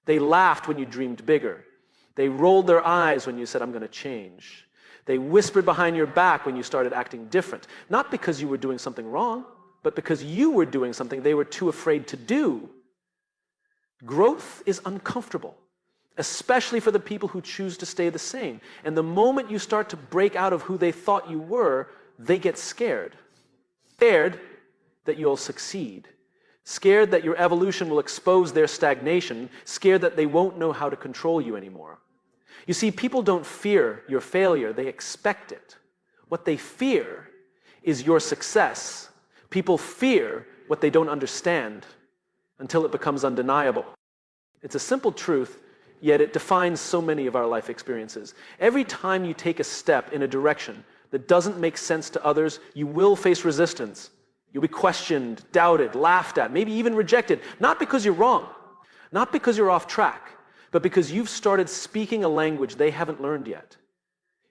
They laughed when you dreamed bigger. They rolled their eyes when you said, I'm going to change. They whispered behind your back when you started acting different. Not because you were doing something wrong, but because you were doing something they were too afraid to do. Growth is uncomfortable, especially for the people who choose to stay the same. And the moment you start to break out of who they thought you were, they get scared. Scared that you'll succeed. Scared that your evolution will expose their stagnation. Scared that they won't know how to control you anymore. You see, people don't fear your failure, they expect it. What they fear is your success. People fear what they don't understand until it becomes undeniable. It's a simple truth, yet it defines so many of our life experiences. Every time you take a step in a direction that doesn't make sense to others, you will face resistance. You'll be questioned, doubted, laughed at, maybe even rejected, not because you're wrong, not because you're off track, but because you've started speaking a language they haven't learned yet.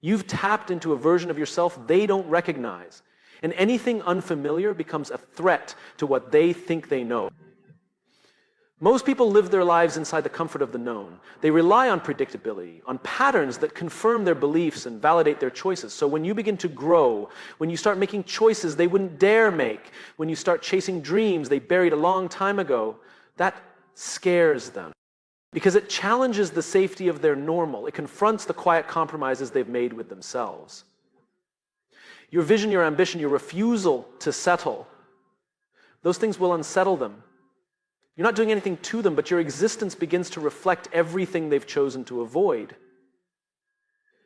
You've tapped into a version of yourself they don't recognize, and anything unfamiliar becomes a threat to what they think they know. Most people live their lives inside the comfort of the known. They rely on predictability, on patterns that confirm their beliefs and validate their choices. So when you begin to grow, when you start making choices they wouldn't dare make, when you start chasing dreams they buried a long time ago, that scares them. Because it challenges the safety of their normal. It confronts the quiet compromises they've made with themselves. Your vision, your ambition, your refusal to settle, those things will unsettle them. You're not doing anything to them, but your existence begins to reflect everything they've chosen to avoid.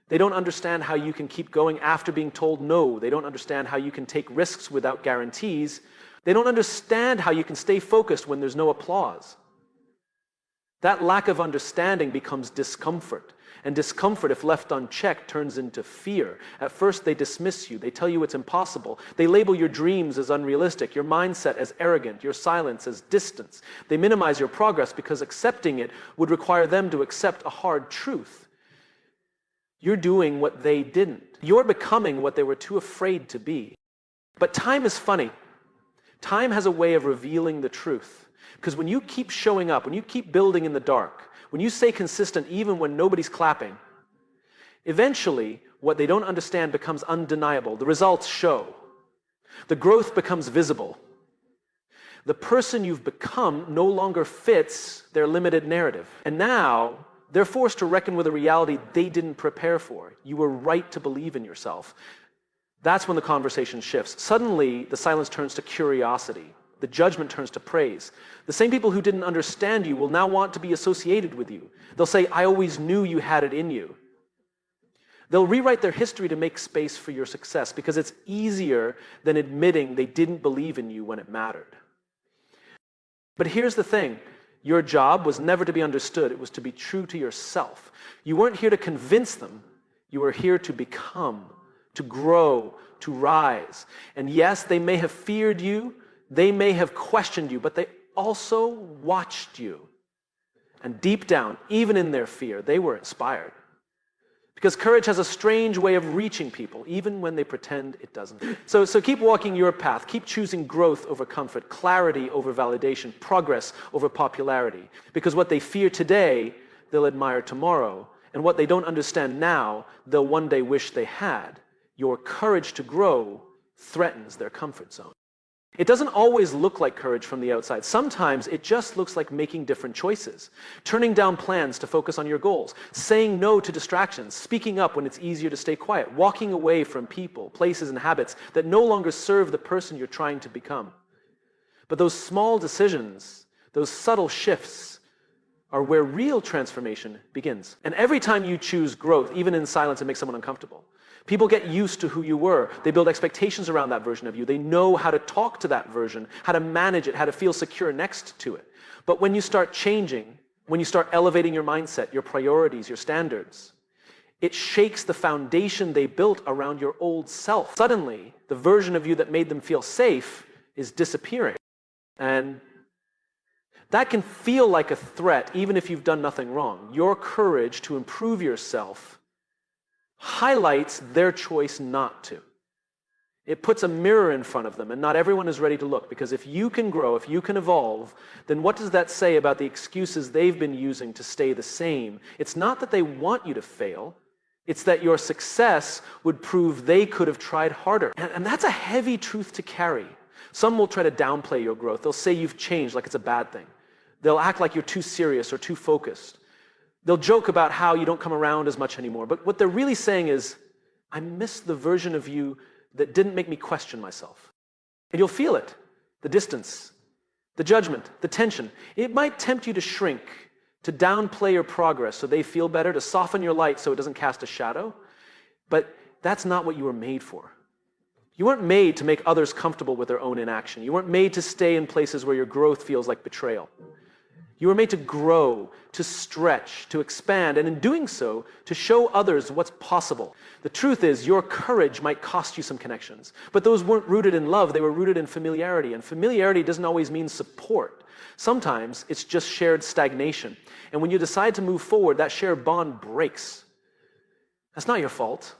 They don't understand how you can keep going after being told no. They don't understand how you can take risks without guarantees. They don't understand how you can stay focused when there's no applause. That lack of understanding becomes discomfort. And discomfort, if left unchecked, turns into fear. At first, they dismiss you. They tell you it's impossible. They label your dreams as unrealistic, your mindset as arrogant, your silence as distance. They minimize your progress because accepting it would require them to accept a hard truth. You're doing what they didn't. You're becoming what they were too afraid to be. But time is funny. Time has a way of revealing the truth. Because when you keep showing up, when you keep building in the dark, when you stay consistent even when nobody's clapping, eventually what they don't understand becomes undeniable. The results show. The growth becomes visible. The person you've become no longer fits their limited narrative. And now they're forced to reckon with a reality they didn't prepare for. You were right to believe in yourself. That's when the conversation shifts. Suddenly, the silence turns to curiosity. The judgment turns to praise. The same people who didn't understand you will now want to be associated with you. They'll say, I always knew you had it in you. They'll rewrite their history to make space for your success because it's easier than admitting they didn't believe in you when it mattered. But here's the thing. Your job was never to be understood. It was to be true to yourself. You weren't here to convince them. You were here to become, to grow, to rise. And yes, they may have feared you. They may have questioned you, but they also watched you. And deep down, even in their fear, they were inspired. Because courage has a strange way of reaching people, even when they pretend it doesn't. So keep walking your path. Keep choosing growth over comfort, clarity over validation, progress over popularity. Because what they fear today, they'll admire tomorrow. And what they don't understand now, they'll one day wish they had. Your courage to grow threatens their comfort zone. It doesn't always look like courage from the outside. Sometimes it just looks like making different choices, turning down plans to focus on your goals, saying no to distractions, speaking up when it's easier to stay quiet, walking away from people, places, and habits that no longer serve the person you're trying to become. But those small decisions, those subtle shifts, are where real transformation begins. And every time you choose growth, even in silence, it makes someone uncomfortable. People get used to who you were. They build expectations around that version of you. They know how to talk to that version, how to manage it, how to feel secure next to it. But when you start changing, when you start elevating your mindset, your priorities, your standards, it shakes the foundation they built around your old self. Suddenly, the version of you that made them feel safe is disappearing. And that can feel like a threat, even if you've done nothing wrong. Your courage to improve yourself highlights their choice not to. It puts a mirror in front of them, and not everyone is ready to look, because if you can grow, if you can evolve, then what does that say about the excuses they've been using to stay the same? It's not that they want you to fail, it's that your success would prove they could have tried harder. And that's a heavy truth to carry. Some will try to downplay your growth. They'll say you've changed like it's a bad thing. They'll act like you're too serious or too focused. They'll joke about how you don't come around as much anymore. But what they're really saying is, I miss the version of you that didn't make me question myself. And you'll feel it, the distance, the judgment, the tension. It might tempt you to shrink, to downplay your progress so they feel better, to soften your light so it doesn't cast a shadow. But that's not what you were made for. You weren't made to make others comfortable with their own inaction. You weren't made to stay in places where your growth feels like betrayal. You were made to grow, to stretch, to expand, and in doing so, to show others what's possible. The truth is, your courage might cost you some connections, but those weren't rooted in love, they were rooted in familiarity, and familiarity doesn't always mean support. Sometimes it's just shared stagnation, and when you decide to move forward, that shared bond breaks. That's not your fault.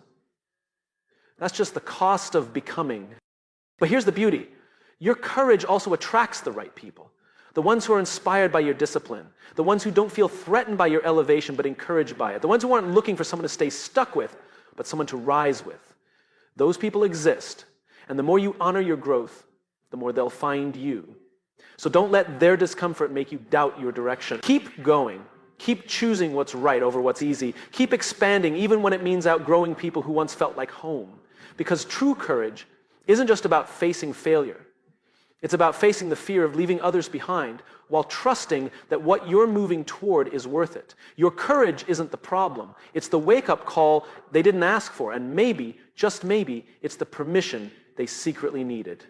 That's just the cost of becoming. But here's the beauty. Your courage also attracts the right people. The ones who are inspired by your discipline, the ones who don't feel threatened by your elevation but encouraged by it, the ones who aren't looking for someone to stay stuck with, but someone to rise with. Those people exist, and the more you honor your growth, the more they'll find you. So don't let their discomfort make you doubt your direction. Keep going. Keep choosing what's right over what's easy. Keep expanding even when it means outgrowing people who once felt like home. Because true courage isn't just about facing failure. It's about facing the fear of leaving others behind while trusting that what you're moving toward is worth it. Your courage isn't the problem. It's the wake-up call they didn't ask for, and maybe, just maybe, it's the permission they secretly needed.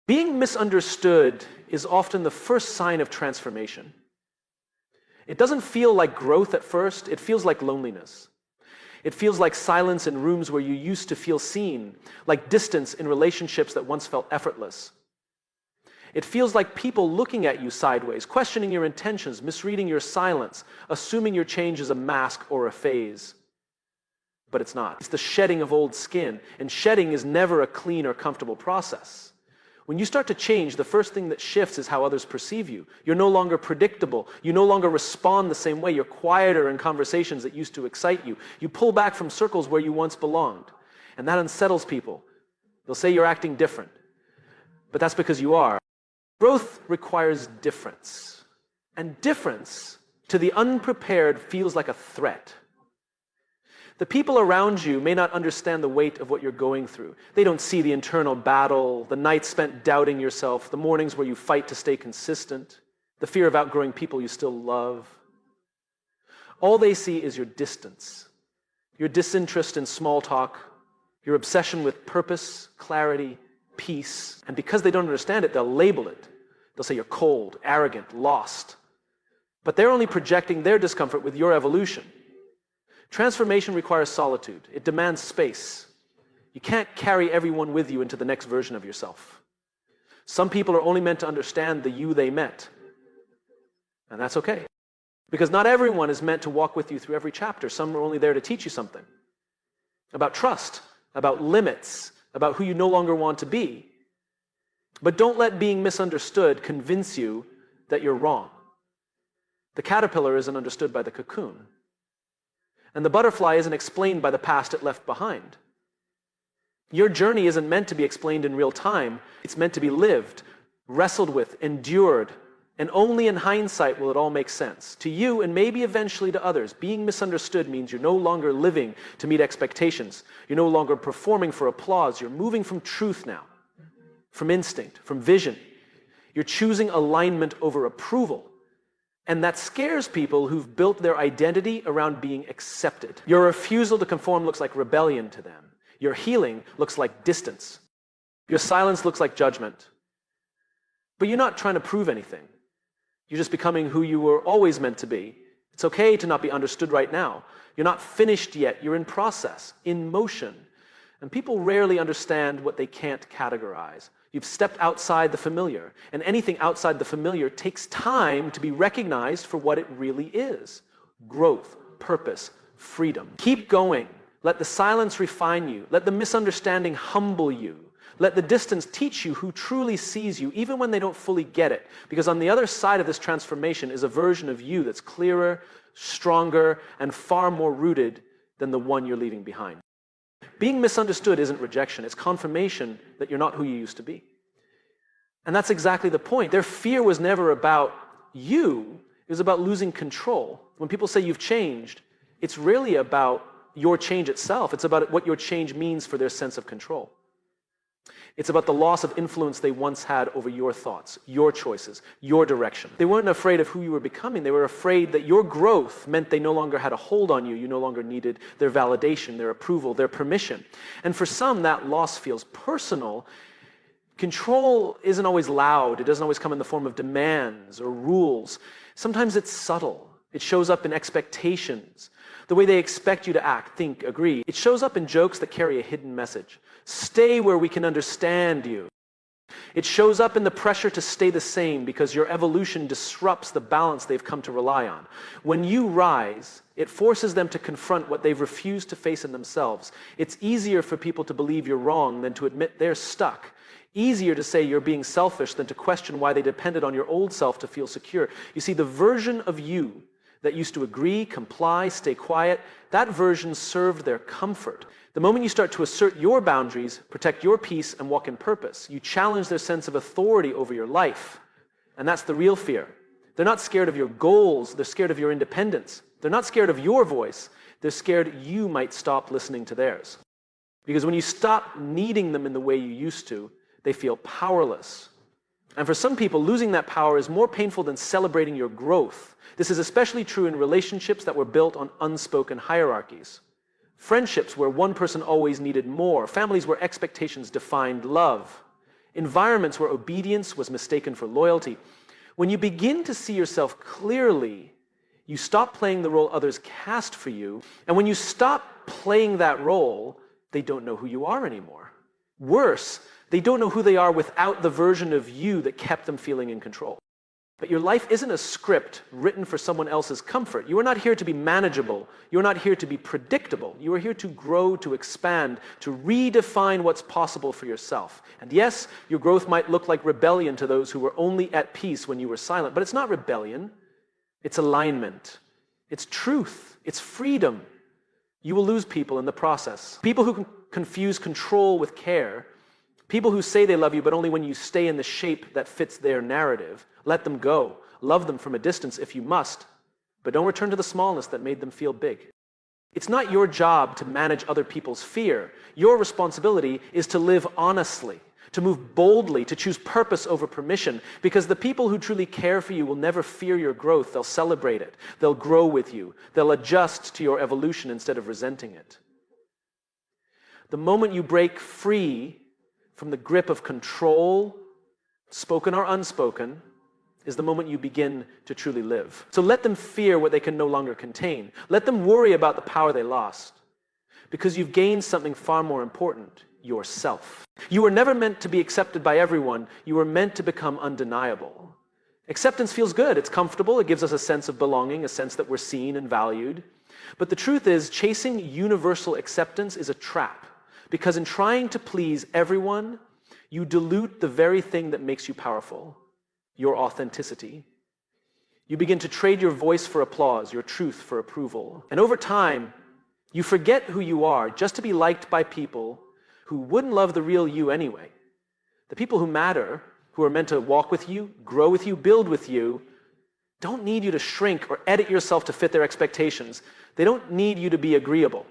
Being misunderstood is often the first sign of transformation. It doesn't feel like growth at first, it feels like loneliness. It feels like silence in rooms where you used to feel seen, like distance in relationships that once felt effortless. It feels like people looking at you sideways, questioning your intentions, misreading your silence, assuming your change is a mask or a phase. But it's not. It's the shedding of old skin, and shedding is never a clean or comfortable process. When you start to change, the first thing that shifts is how others perceive you. You're no longer predictable. You no longer respond the same way. You're quieter in conversations that used to excite you. You pull back from circles where you once belonged, and that unsettles people. They'll say you're acting different, but that's because you are. Growth requires difference, and difference to the unprepared feels like a threat. The people around you may not understand the weight of what you're going through. They don't see the internal battle, the nights spent doubting yourself, the mornings where you fight to stay consistent, the fear of outgrowing people you still love. All they see is your distance, your disinterest in small talk, your obsession with purpose, clarity, peace, and because they don't understand it, they'll label it. They'll say you're cold, arrogant, lost. But they're only projecting their discomfort with your evolution. Transformation requires solitude. It demands space. You can't carry everyone with you into the next version of yourself. Some people are only meant to understand the you they met. And that's okay. Because not everyone is meant to walk with you through every chapter. Some are only there to teach you something. About trust, about limits, about who you no longer want to be. But don't let being misunderstood convince you that you're wrong. The caterpillar isn't understood by the cocoon. And the butterfly isn't explained by the past it left behind. Your journey isn't meant to be explained in real time. It's meant to be lived, wrestled with, endured, and only in hindsight will it all make sense. To you, and maybe eventually to others, being misunderstood means you're no longer living to meet expectations. You're no longer performing for applause. You're moving from truth now, from instinct, from vision. You're choosing alignment over approval. And that scares people who've built their identity around being accepted. Your refusal to conform looks like rebellion to them. Your healing looks like distance. Your silence looks like judgment. But you're not trying to prove anything. You're just becoming who you were always meant to be. It's okay to not be understood right now. You're not finished yet. You're in process, in motion. And people rarely understand what they can't categorize. You've stepped outside the familiar, and anything outside the familiar takes time to be recognized for what it really is. Growth, purpose, freedom. Keep going. Let the silence refine you. Let the misunderstanding humble you. Let the distance teach you who truly sees you, even when they don't fully get it. Because on the other side of this transformation is a version of you that's clearer, stronger, and far more rooted than the one you're leaving behind. Being misunderstood isn't rejection. It's confirmation that you're not who you used to be. And that's exactly the point. Their fear was never about you. It was about losing control. When people say you've changed, it's really about your change itself. It's about what your change means for their sense of control. It's about the loss of influence they once had over your thoughts, your choices, your direction. They weren't afraid of who you were becoming. They were afraid that your growth meant they no longer had a hold on you. You no longer needed their validation, their approval, their permission. And for some, that loss feels personal. Control isn't always loud. It doesn't always come in the form of demands or rules. Sometimes it's subtle. It shows up in expectations, the way they expect you to act, think, agree. It shows up in jokes that carry a hidden message. Stay where we can understand you. It shows up in the pressure to stay the same because your evolution disrupts the balance they've come to rely on. When you rise, it forces them to confront what they've refused to face in themselves. It's easier for people to believe you're wrong than to admit they're stuck. Easier to say you're being selfish than to question why they depended on your old self to feel secure. You see, the version of you that used to agree, comply, stay quiet, that version served their comfort. The moment you start to assert your boundaries, protect your peace, and walk in purpose, you challenge their sense of authority over your life. And that's the real fear. They're not scared of your goals, they're scared of your independence. They're not scared of your voice, they're scared you might stop listening to theirs. Because when you stop needing them in the way you used to, they feel powerless. And for some people, losing that power is more painful than celebrating your growth. This is especially true in relationships that were built on unspoken hierarchies. Friendships where one person always needed more. Families where expectations defined love. Environments where obedience was mistaken for loyalty. When you begin to see yourself clearly, you stop playing the role others cast for you. And when you stop playing that role, they don't know who you are anymore. Worse, they don't know who they are without the version of you that kept them feeling in control. But your life isn't a script written for someone else's comfort. You are not here to be manageable. You are not here to be predictable. You are here to grow, to expand, to redefine what's possible for yourself. And yes, your growth might look like rebellion to those who were only at peace when you were silent, but it's not rebellion. It's alignment. It's truth. It's freedom. You will lose people in the process. People who confuse control with care. People who say they love you, but only when you stay in the shape that fits their narrative. Let them go. Love them from a distance if you must, but don't return to the smallness that made them feel big. It's not your job to manage other people's fear. Your responsibility is to live honestly, to move boldly, to choose purpose over permission, because the people who truly care for you will never fear your growth. They'll celebrate it. They'll grow with you. They'll adjust to your evolution instead of resenting it. The moment you break free from the grip of control, spoken or unspoken, is the moment you begin to truly live. So let them fear what they can no longer contain. Let them worry about the power they lost, because you've gained something far more important, yourself. You were never meant to be accepted by everyone. You were meant to become undeniable. Acceptance feels good. It's comfortable. It gives us a sense of belonging, a sense that we're seen and valued. But the truth is, chasing universal acceptance is a trap, because in trying to please everyone, you dilute the very thing that makes you powerful. Your authenticity. You begin to trade your voice for applause, your truth for approval. And over time, you forget who you are just to be liked by people who wouldn't love the real you anyway. The people who matter, who are meant to walk with you, grow with you, build with you, don't need you to shrink or edit yourself to fit their expectations. They don't need you to be agreeable.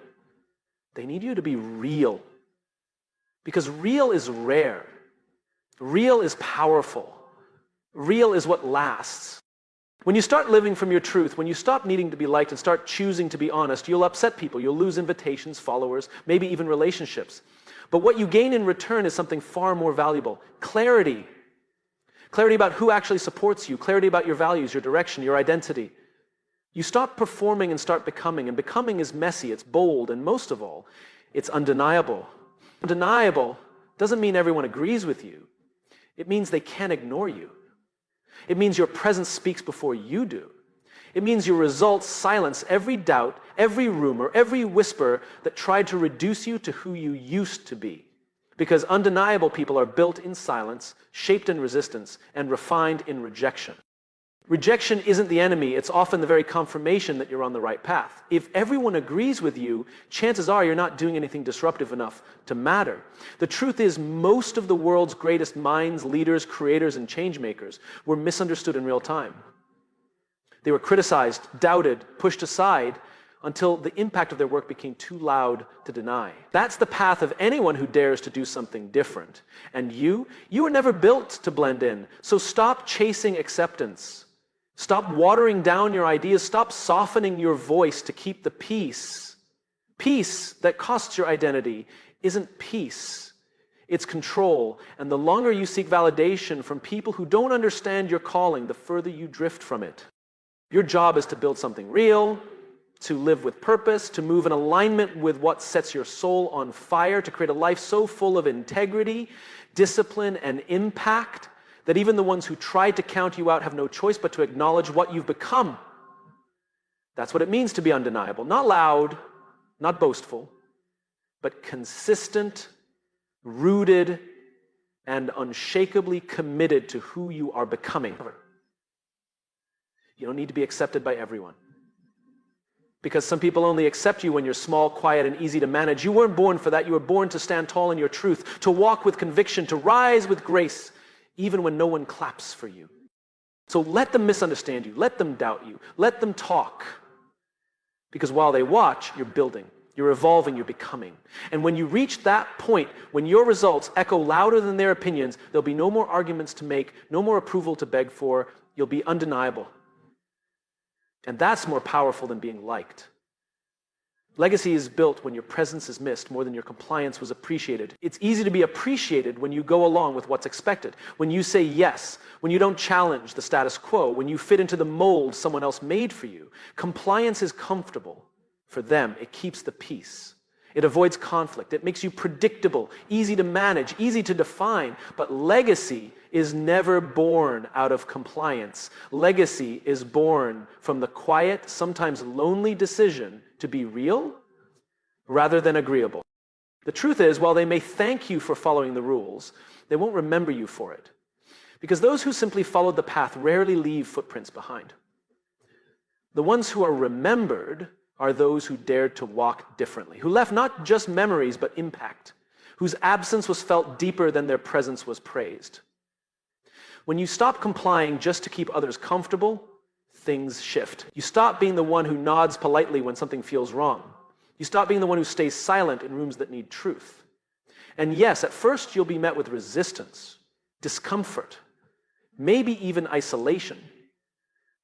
They need you to be real. Because real is rare. Real is powerful. Real is what lasts. When you start living from your truth, when you stop needing to be liked and start choosing to be honest, you'll upset people. You'll lose invitations, followers, maybe even relationships. But what you gain in return is something far more valuable. Clarity. Clarity about who actually supports you. Clarity about your values, your direction, your identity. You stop performing and start becoming. And becoming is messy, it's bold, and most of all, it's undeniable. Undeniable doesn't mean everyone agrees with you. It means they can't ignore you. It means your presence speaks before you do. It means your results silence every doubt, every rumor, every whisper that tried to reduce you to who you used to be. Because undeniable people are built in silence, shaped in resistance, and refined in rejection. Rejection isn't the enemy, it's often the very confirmation that you're on the right path. If everyone agrees with you, chances are you're not doing anything disruptive enough to matter. The truth is, most of the world's greatest minds, leaders, creators, and change makers were misunderstood in real time. They were criticized, doubted, pushed aside, until the impact of their work became too loud to deny. That's the path of anyone who dares to do something different. And you were never built to blend in, so stop chasing acceptance. Stop watering down your ideas. Stop softening your voice to keep the peace. Peace that costs your identity isn't peace. It's control. And the longer you seek validation from people who don't understand your calling, the further you drift from it. Your job is to build something real, to live with purpose, to move in alignment with what sets your soul on fire, to create a life so full of integrity, discipline, and impact that even the ones who tried to count you out have no choice but to acknowledge what you've become. That's what it means to be undeniable. Not loud, not boastful, but consistent, rooted, and unshakably committed to who you are becoming. You don't need to be accepted by everyone. Because some people only accept you when you're small, quiet, and easy to manage. You weren't born for that. You were born to stand tall in your truth, to walk with conviction, to rise with grace, even when no one claps for you. So let them misunderstand you. Let them doubt you. Let them talk. Because while they watch, you're building. You're evolving. You're becoming. And when you reach that point, when your results echo louder than their opinions, there'll be no more arguments to make, no more approval to beg for. You'll be undeniable. And that's more powerful than being liked. Legacy is built when your presence is missed more than your compliance was appreciated. It's easy to be appreciated when you go along with what's expected, when you say yes, when you don't challenge the status quo, when you fit into the mold someone else made for you. Compliance is comfortable. For them, it keeps the peace. It avoids conflict. It makes you predictable, easy to manage, easy to define. But legacy is never born out of compliance. Legacy is born from the quiet, sometimes lonely decision to be real rather than agreeable. The truth is, while they may thank you for following the rules, they won't remember you for it. Because those who simply followed the path rarely leave footprints behind. The ones who are remembered are those who dared to walk differently, who left not just memories but impact, whose absence was felt deeper than their presence was praised. When you stop complying just to keep others comfortable, things shift. You stop being the one who nods politely when something feels wrong. You stop being the one who stays silent in rooms that need truth. And yes, at first you'll be met with resistance, discomfort, maybe even isolation.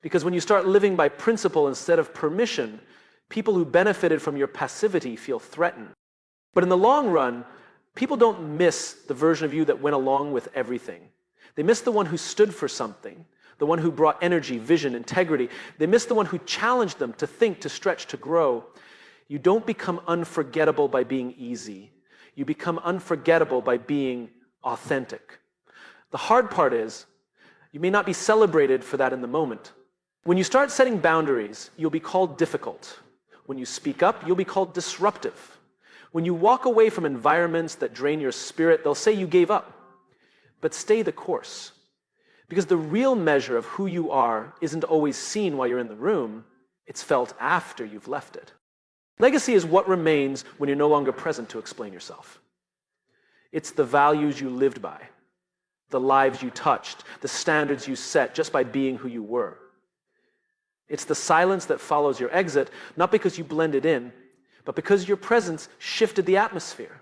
Because when you start living by principle instead of permission, people who benefited from your passivity feel threatened. But in the long run, people don't miss the version of you that went along with everything. They miss the one who stood for something, the one who brought energy, vision, integrity. They miss the one who challenged them to think, to stretch, to grow. You don't become unforgettable by being easy. You become unforgettable by being authentic. The hard part is, you may not be celebrated for that in the moment. When you start setting boundaries, you'll be called difficult. When you speak up, you'll be called disruptive. When you walk away from environments that drain your spirit, they'll say you gave up. But stay the course. Because the real measure of who you are isn't always seen while you're in the room, it's felt after you've left it. Legacy is what remains when you're no longer present to explain yourself. It's the values you lived by, the lives you touched, the standards you set just by being who you were. It's the silence that follows your exit, not because you blended in, but because your presence shifted the atmosphere.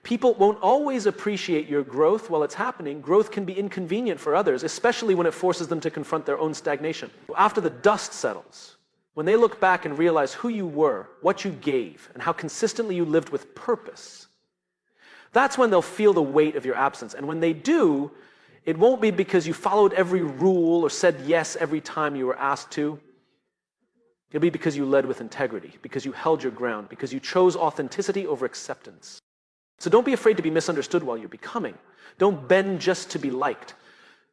People won't always appreciate your growth while it's happening. Growth can be inconvenient for others, especially when it forces them to confront their own stagnation. After the dust settles, when they look back and realize who you were, what you gave, and how consistently you lived with purpose, that's when they'll feel the weight of your absence. And when they do, it won't be because you followed every rule or said yes every time you were asked to. It'll be because you led with integrity, because you held your ground, because you chose authenticity over acceptance. So don't be afraid to be misunderstood while you're becoming. Don't bend just to be liked.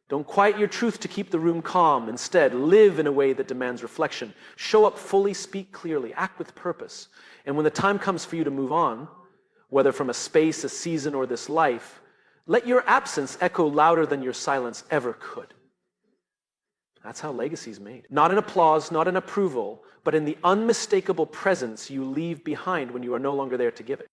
Don't quiet your truth to keep the room calm. Instead, live in a way that demands reflection. Show up fully, speak clearly, act with purpose. And when the time comes for you to move on, whether from a space, a season, or this life, let your absence echo louder than your silence ever could. That's how legacy is made. Not in applause, not in approval, but in the unmistakable presence you leave behind when you are no longer there to give it.